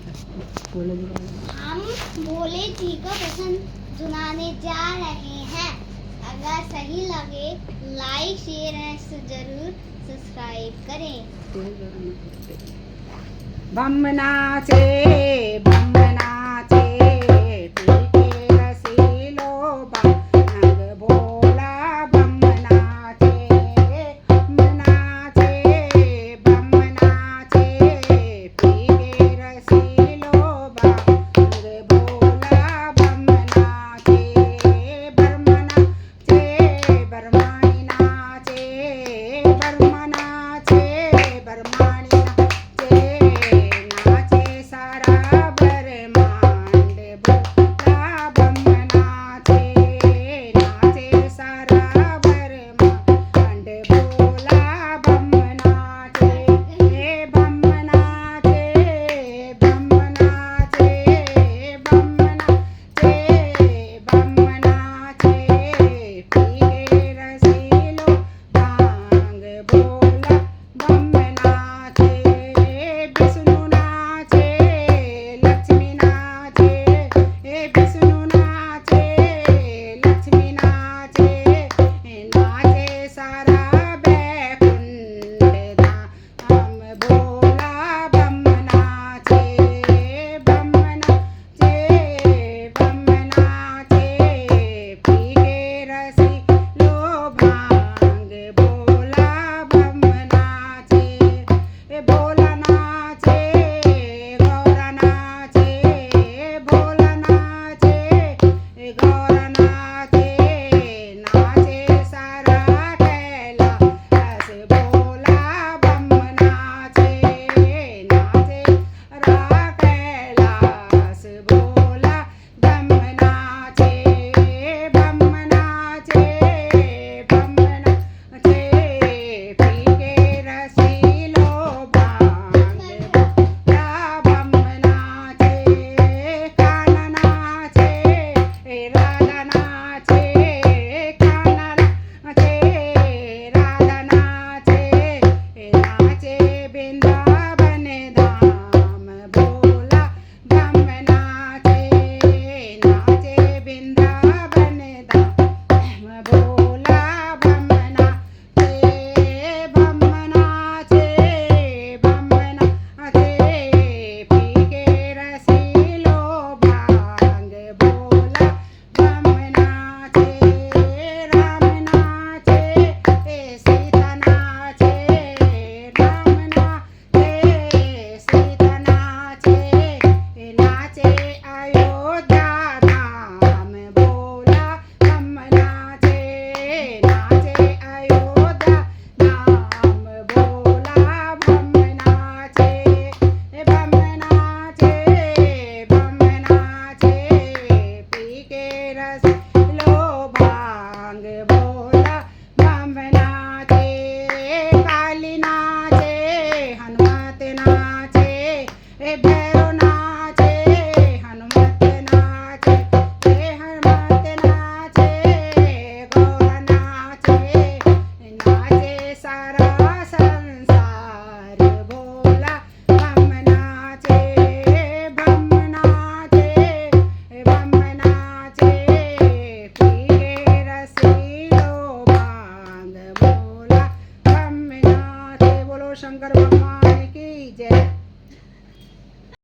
हम भोले जी का भजन सुनाने जा रहे हैं। अगर सही लगे लाइक शेयर एंड जरूर सब्सक्राइब करें। बमनाचे बमनाचे पीके रसीलो भांग भोला बमनाचे बमनाचे बमनाचे पीके रसीलो भांग भोला बमनाचे बरमनाचे बरमाणी नाचे बरमनाचे बरमाणी नाचे सारा ब्रह्मांड भोला बमनाचे नाचे सारा ब्रह्मांड भोला बमनाचे बमनाचे बमनाचे बमनाचे बमनाचे पीके रसीलो भांग भोला बमनाचे विष्णु नाचे लक्ष्मी नाचे विष्णु नाचे लक्ष्मी नाचे नाचे सारा बैकुंठ धाम भोला बमनाचे बमनाचे बमनाचे पीके रसीलो भांग भोला बमनाचे भोला नाचे गौरा नाचे भोला नाचे गौरा नाचे नाचे सारा कैलास भोला बमनाचे नाचे रा कैलास भोला बमनाचे बमनाचे बमनाचे पीके रसीलो भांग भोला बमनाचे कान्हा नाचे राधा नाचे कान्हा नाचे राधा नाचे नाचे वृंदावन धाम भोला बमनाचे नाचे वृंदावन धाम भोला बमनाचे बमनाचे बमनाचे पीके रसीलो भांग भोला बमनाचे राम नाचे सीता नाचे राम नाचे सीता नाचे नाचे अयोध्या धाम भोला बमनाचे नाचे अयोध्या धाम भोला बमनाचे बमनाचे बमनाचे पीके रसीलो भांग भोला बमनाचे काली नाचे हनुमत नाचे भैरव